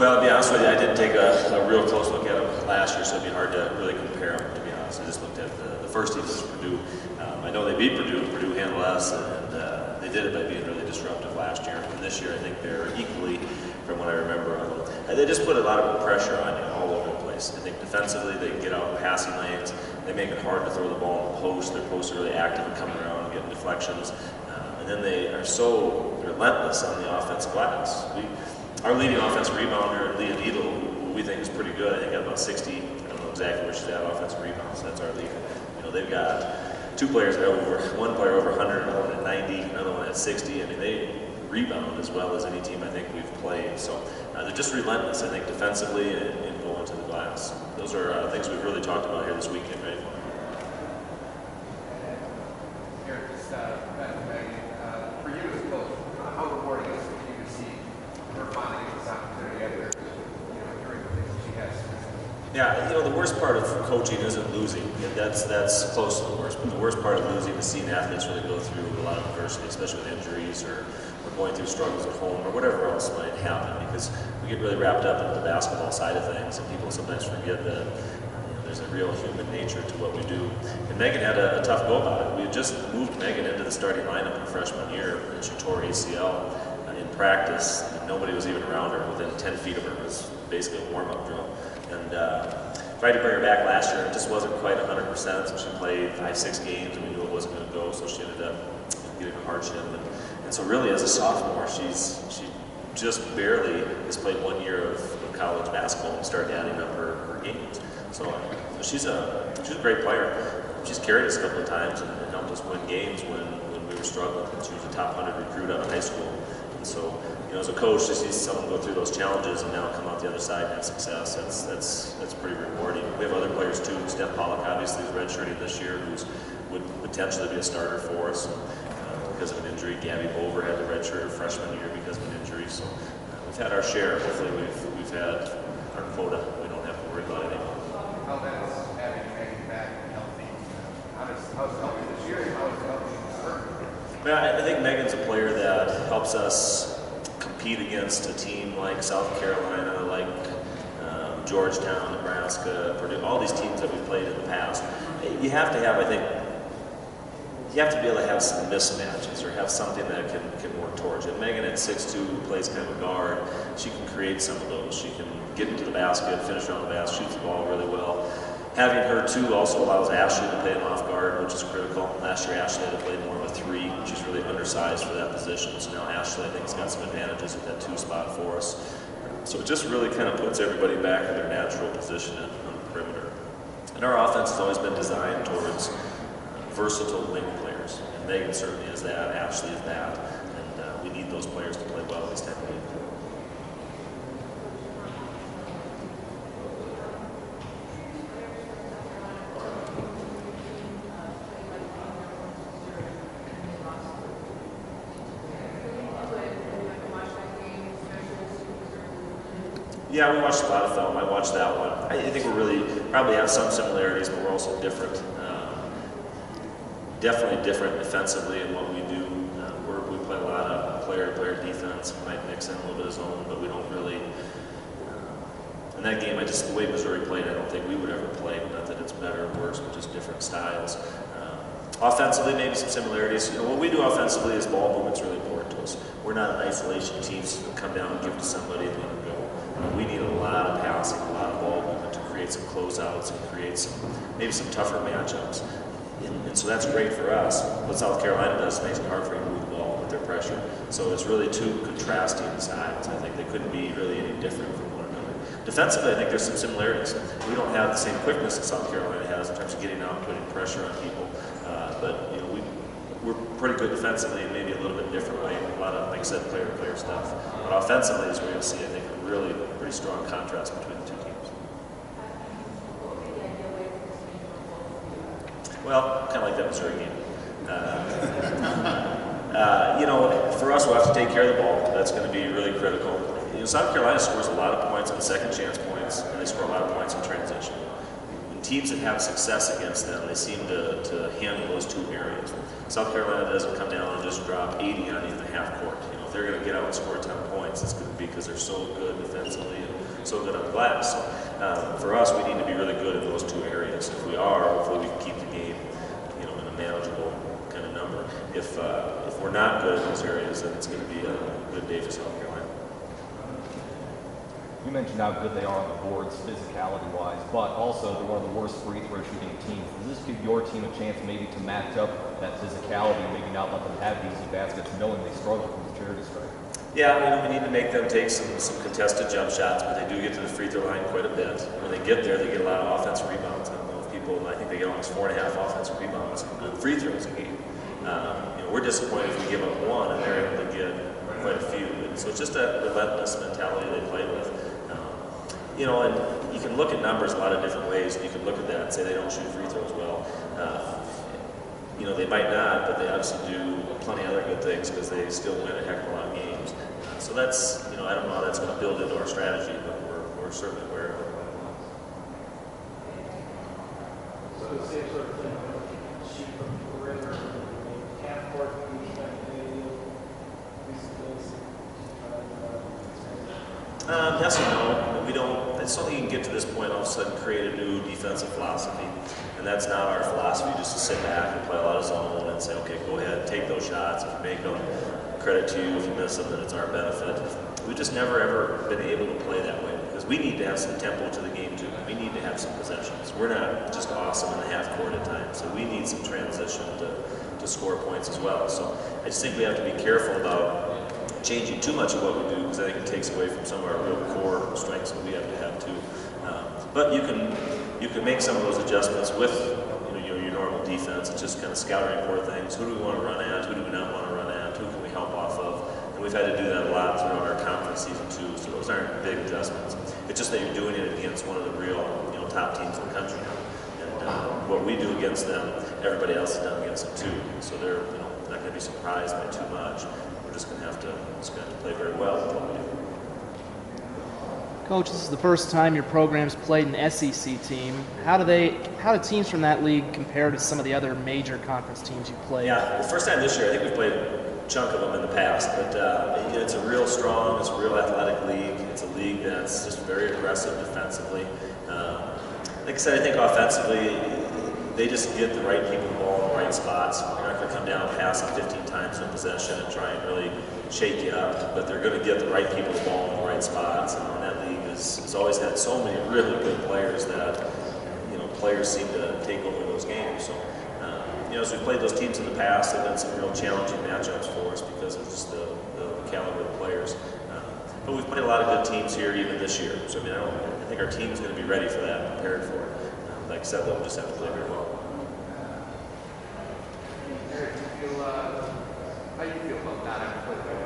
Well, to be honest with you, I didn't take a real close look at them last year, so it'd be hard to really compare them, to be honest. I just looked at the first team was Purdue. I know they beat Purdue. Purdue handled us, and they did it by being really disruptive last year. And this year, I think they're equally, from what I remember of them. And they just put a lot of pressure on you all over the place. I think defensively, they can get out in passing lanes. They make it hard to throw the ball in the post. Their posts are really active and coming around and getting deflections. And then they are so relentless on the offensive glass. Our leading offensive rebounder, Leah Needle, who we think is pretty good. I think got about 60. I don't know exactly where she's at offensive rebounds. That's our lead. You know, they've got two players that have one player over 100, another one at 90, another one at 60. I mean, they rebound as well as any team I think we've played. So they're just relentless, I think, defensively and going to the glass. Those are things we've really talked about here this weekend, right? For you as a coach, how rewarding is it for you to see her finally get this opportunity after doing the things that she has? Yeah, you know, the worst part of coaching isn't losing. That's close to the worst. But the worst part of losing is seeing athletes really go through a lot of adversity, especially with injuries or going through struggles at home or whatever else might happen. Because we get really wrapped up into the basketball side of things, and people sometimes forget that there's a real human nature to what we do. And Megan had a tough go about it. We had just moved Megan into the starting lineup in freshman year, and she tore ACL in practice. And nobody was even around her within 10 feet of her. It was basically a warm-up drill. And tried to bring her back last year, and it just wasn't quite 100%, so she played 5-6 games, and we knew it wasn't going to go, so she ended up getting a hardship. And so really, as a sophomore, she just barely has played 1 year of college basketball and started adding up her games. So she's a great player. She's carried us a couple of times and helped us win games when we were struggling. She was a top 100 recruit out of high school. And so, you know, as a coach, to see someone go through those challenges and now come out the other side and have success, that's pretty rewarding. We have other players too. Steph Pollock obviously is redshirting this year, would potentially be a starter for us because of an injury. Gabby Bover had the redshirt her freshman year because of an injury. So we've had our share. Hopefully we've had our quota. We don't have to worry about it anymore. How does having Megan back and healthy? How's it helping this year? How is it helping her? Well, I think Megan's a player that helps us compete against a team like South Carolina, like Georgetown, Nebraska, Purdue, all these teams that we've played in the past. You have to have, I think, you have to be able to have some mismatches or have something that can work towards it. Megan at 6'2", who plays kind of a guard, she can create some of those. She can get into the basket, finish around the basket, shoots the ball really well. Having her too also allows Ashley to play an off guard, which is critical. Last year Ashley had to play more of a 3. She's really undersized for that position. So now Ashley, I think, has got some advantages with that 2 spot for us. So it just really kind of puts everybody back in their natural position on the perimeter. And our offense has always been designed towards versatile wing players. And Megan certainly is that, Ashley is that. And we need those players to play well this time of game. Yeah, we watched a lot of film. I watched that one. I think we probably have some similarities, but we're also different. Definitely different defensively in what we do. We play a lot of player-to-player defense. We might mix in a little bit of zone, but we don't really. In that game, the way Missouri played, I don't think we would ever play. Not that it's better or worse, but just different styles. Offensively, maybe some similarities. You know, what we do offensively is ball movement's really important to us. We're not an isolation team, so we come down and give it to somebody and let them go. We need a lot of passing, a lot of ball movement to create some closeouts and create maybe some tougher matchups. And so that's great for us. What South Carolina does makes it hard for you to move the ball with their pressure. So it's really two contrasting sides. I think they couldn't be really any different from one another. Defensively, I think there's some similarities. We don't have the same quickness that South Carolina has in terms of getting out and putting pressure on people. But you know, we're pretty good defensively and maybe a little bit different way. A lot of, like I said, player-to-player stuff. But offensively is where you'll see, I think, a really pretty strong contrast between the two teams. Well, kind of like that Missouri game. You know, for us, we'll have to take care of the ball. That's going to be really critical. You know, South Carolina scores a lot of points on second chance points, and they score a lot of points in transition. teams that have success against them, they seem to handle those two areas. South Carolina doesn't come down and just drop 80 on you in the half court. You know, if they're going to get out and score 10 points, it's going to be because they're so good defensively and so good on the glass. So for us, we need to be really good in those two areas. If we are, hopefully we can keep the game, you know, in a manageable kind of number. If we're not good in those areas, then it's going to be a good day for South Carolina. You mentioned how good they are on the boards, physicality-wise, but also they're one of the worst free throw shooting teams. Does this give your team a chance maybe to match up that physicality, maybe not let them have the easy baskets, knowing they struggle from the charity stripe? Yeah, you know, we need to make them take some contested jump shots, but they do get to the free throw line quite a bit. When they get there, they get a lot of offensive rebounds. I don't know if people, I think they get almost 4.5 offensive rebounds on free throws a game. You know, we're disappointed if we give up one, and they're able to get quite a few. And so it's just that relentless mentality they play with. You know, and you can look at numbers a lot of different ways, and you can look at that and say they don't shoot free throws well. You know, they might not, but they obviously do plenty of other good things because they still win a heck of a lot of games. So that's, you know, I don't know how that's going to build into our strategy, but we're certainly aware of it. So the same sort of thing, shoot from the perimeter, half court, Yes and no. We don't. It's something you can get to this point, all of a sudden create a new defensive philosophy, and that's not our philosophy. Just to sit back and play a lot of zone and say, okay, go ahead, take those shots. If you make them, credit to you. If you miss them, then it's our benefit. We've just never ever been able to play that way because we need to have some tempo to the game too. We need to have some possessions. We're not just awesome in the half court at times, so we need some transition to score points as well. So I just think we have to be careful about changing too much of what we do because I think it takes away from some of our real core strengths that we have to have too. But you can make some of those adjustments with your normal defense. It's just kind of scouting for things. Who do we want to run at? Who do we not want to run at? Who can we help off of? And we've had to do that a lot throughout our conference season too. So those aren't big adjustments. It's just that you're doing it against one of the real top teams in the country now. And what we do against them, everybody else has done against them too. So they're not going to be surprised by too much. We're just going to have to play very well with what we do. Coach, this is the first time your program's played an SEC team. How do teams from that league compare to some of the other major conference teams you've played? Yeah, the first time this year, I think we've played a chunk of them in the past, but it's a real strong, it's a real athletic league. It's a league that's just very aggressive defensively. Like I said, I think offensively, they just get the right people involved in the right spots. They're not going to come down and pass it 15 times in possession and try and really shake you up, but they're going to get the right people involved in the right spots. And that league has always had so many really good players that players seem to take over those games. So as we played those teams in the past, they've been some real challenging matchups for us because of just the caliber of players. But we've played a lot of good teams here even this year. So I think our team's going to be ready for that and prepared for it. Like I said, they'll just have to play very well. Eric, how do you feel about not having played that?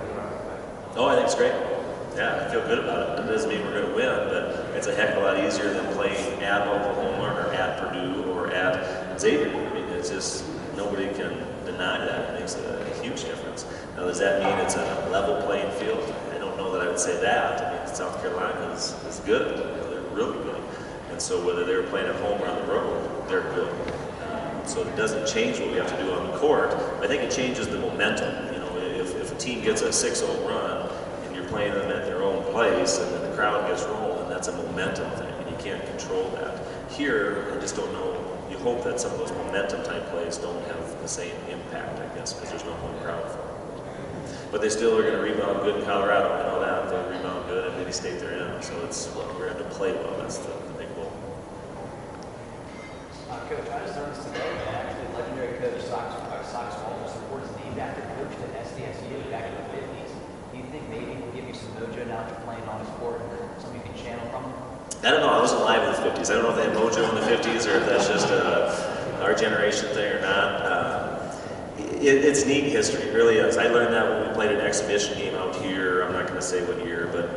Oh, I think it's great. Yeah, I feel good about it. It doesn't mean we're going to win, but it's a heck of a lot easier than playing at Oklahoma or at Purdue or at Xavier. I mean, it's just, nobody can deny that. It makes a huge difference. Now, does that mean it's a level playing field? I don't know that I would say that. I mean, South Carolina is good. They're really good. And so whether they're playing at home or on the road, they're good. So it doesn't change what we have to do on the court. I think it changes the momentum. If a team gets a 6-0 run and you're playing them at their own place and then the crowd gets rolling, that's a momentum thing, and you can't control that. Here, I just don't know. You hope that some of those momentum type plays don't have the same impact, I guess, because there's no home crowd for them. But they still are going to rebound good in Colorado. I know that. They'll rebound good at any state they're in. So we're going to play well. That's the big goal. Coach, I just noticed today that actually legendary coach Sox Walters Report is named after a coach at SDSU back in the 50s. Do you think maybe he'll give you some mojo now that you're playing on his court, something you can channel from him? I don't know. I wasn't alive in the 50s. I don't know if they had mojo in the 50s or if that's just our generation thing or not. It's neat history. It really is. I learned that when we played an exhibition game out here. I'm not going to say what year, but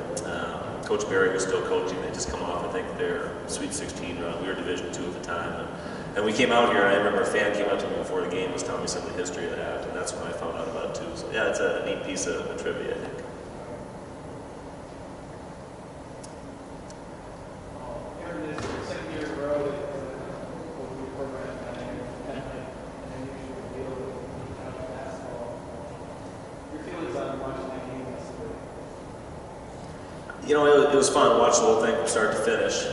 Coach Berry was still coaching. They just come off, I think, their Sweet 16 run. We were Division II at the time. And we came out here, and I remember a fan came up to me before the game and was telling me some of the history of that, and that's when I found out about it, too. So, yeah, it's a neat piece of trivia, I think. Aaron, this is the second year in a row that It was fun to watch the whole thing from start to finish.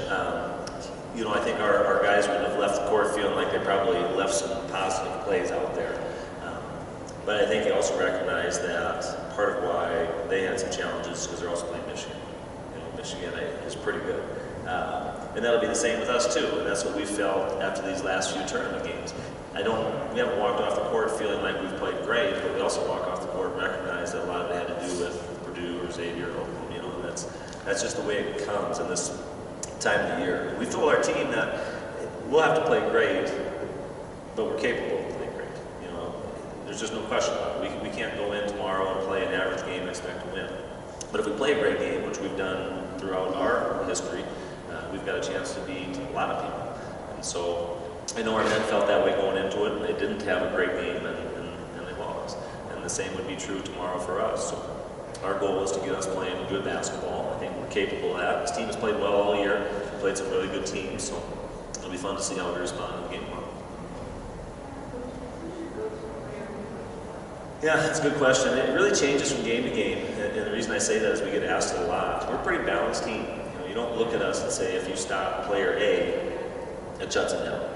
I think our guys would have left the court feeling like they probably left some positive plays out there. But I think you also recognize that part of why they had some challenges is because they're also playing Michigan. Michigan is pretty good. And that'll be the same with us too, and that's what we felt after these last few tournament games. We haven't walked off the court feeling like we've played great, but we also walk off the court and recognize that a lot of it had to do with Purdue or Xavier or Oklahoma, and that's just the way it comes in this time of the year. We've told our team that we'll have to play great, but we're capable of playing great. There's just no question about it. We can't go in tomorrow and play an average game and expect to win. But if we play a great game, which we've done throughout our history, we've got a chance to beat a lot of people. And so I know our men felt that way going into it, and they didn't have a great game, and they lost. And the same would be true tomorrow for us. So our goal is to get us playing good basketball. I think we're capable of that. This team has played well all year, played some really good teams, so it'll be fun to see how we respond in game one. Yeah, that's a good question. It really changes from game to game, and the reason I say that is we get asked it a lot. We're a pretty balanced team. You don't look at us and say, if you stop player A, it shuts it down.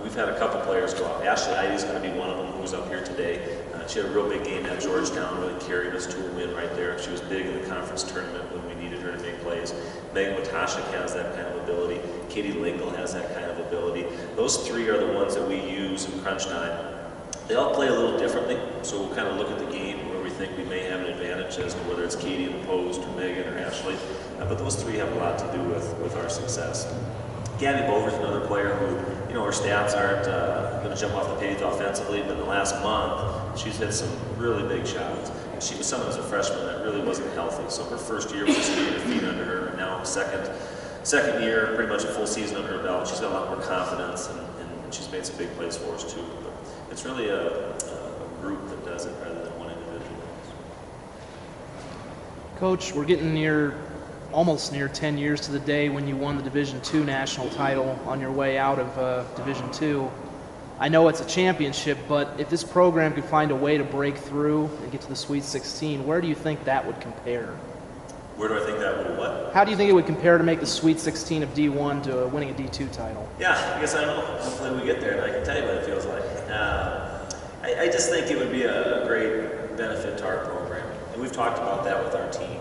We've had a couple players go off. Ashley Heidi's going to be one of them who's up here today. She had a real big game at Georgetown, really carried us to a win right there. She was big in the conference tournament when we needed her to make plays. Megan Watashik has that kind of ability. Katie Lingle has that kind of ability. Those three are the ones that we use in crunch time. They all play a little differently, so we'll kind of look at the game where we think we may have an advantage as to whether it's Katie in the post or Megan or Ashley. But those three have a lot to do with our success. Gabby Bover's another player who, her stats aren't going to jump off the page offensively, but in the last month, she's hit some really big shots. And she was someone as a freshman that really wasn't healthy. So her first year was just getting her feet under her, and now second year, pretty much a full season under her belt. She's got a lot more confidence, and she's made some big plays for us too. But it's really a group that does it rather than one individual. Coach, we're getting almost near 10 years to the day when you won the Division II national title on your way out of Division II. I know it's a championship, but if this program could find a way to break through and get to the Sweet 16, where do you think that would compare? Where do I think that would what? How do you think it would compare to make the Sweet 16 of D1 to winning a D2 title? Yeah, I guess I don't know. Hopefully we get there, and I can tell you what it feels like. I just think it would be a great benefit to our program, and we've talked about that with our team.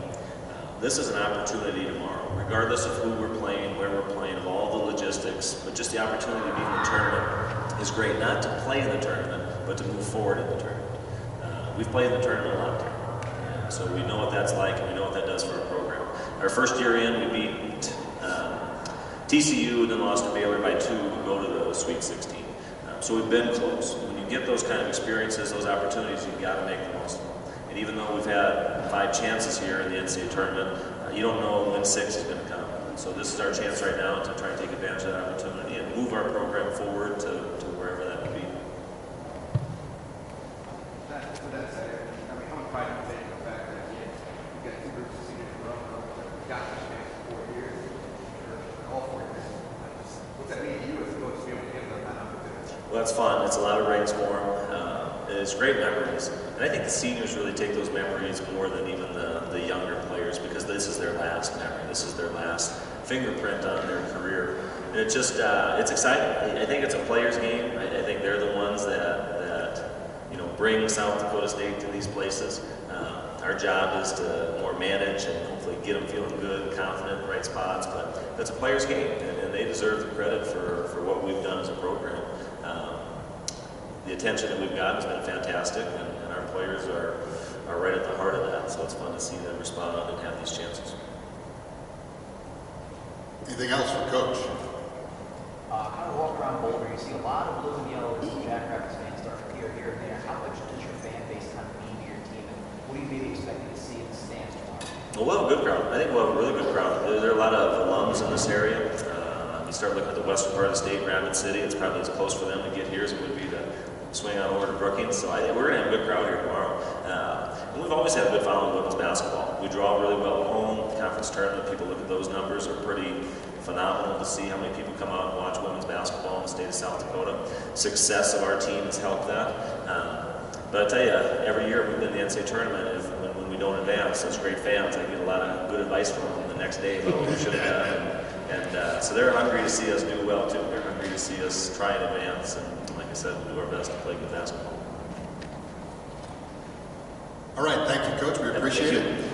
This is an opportunity tomorrow, regardless of who we're playing, where we're playing, of all the logistics, but just the opportunity to be in the tournament is great. Not to play in the tournament, but to move forward in the tournament. We've played in the tournament a lot here, so we know what that's like, and we know what that does for our program. Our first year in, we beat TCU and then lost to Baylor by 2 to go to the Sweet 16. So we've been close. When you get those kind of experiences, those opportunities, you've got to make the most of them. And even though we've had 5 chances here in the NCAA tournament, you don't know when 6 is going to come. So this is our chance right now to try and take advantage of that opportunity and move our program forward to wherever that may be. With that said, how much pride do you take in the fact that you got 2 groups of seniors in a row, got this chance for 4 years, or all 4 years? What's that mean to you as a coach to be able to give them that opportunity? Well, that's fun. It's a lot of rings for them. It's great memories. And I think the seniors really take those memories more than even the younger players, because this is their last memory. This is their last fingerprint on their career. And it's just, it's exciting. I think it's a player's game. I think they're the ones that bring South Dakota State to these places. Our job is to more manage and hopefully get them feeling good, confident in the right spots. But it's a player's game, and they deserve the credit for what we've done as a program. The attention that we've gotten has been fantastic, and our players are right at the heart of that, so it's fun to see them respond and have these chances. Anything else for Coach? Kind of walk around Boulder, you see a lot of blue and yellow as the Jackrabbits fans start to appear here and there. How much does your fan base kind of mean to your team, and what do you maybe expect to see in the stands tomorrow? Well, we'll have a good crowd. I think we'll have a really good crowd. There are a lot of alums in this area. You start looking at the western part of the state, Rapid City, it's probably as close for them to get here as it would be to swing on over to Brookings. So I think we're going to have a good crowd here tomorrow. And we've always had a good following of women's basketball. We draw really well at home. Conference tournament, people look at those numbers, are pretty phenomenal to see how many people come out and watch women's basketball in the state of South Dakota. Success of our team has helped that. But I tell you, every year we've been in the NCAA tournament, when we don't advance, those great fans, I get a lot of good advice from them the next day about what we should have done. And so they're hungry to see us do well too. They're hungry to see us try and advance, and like I said, we'll do our best to play good basketball. All right, thank you, Coach. We appreciate it.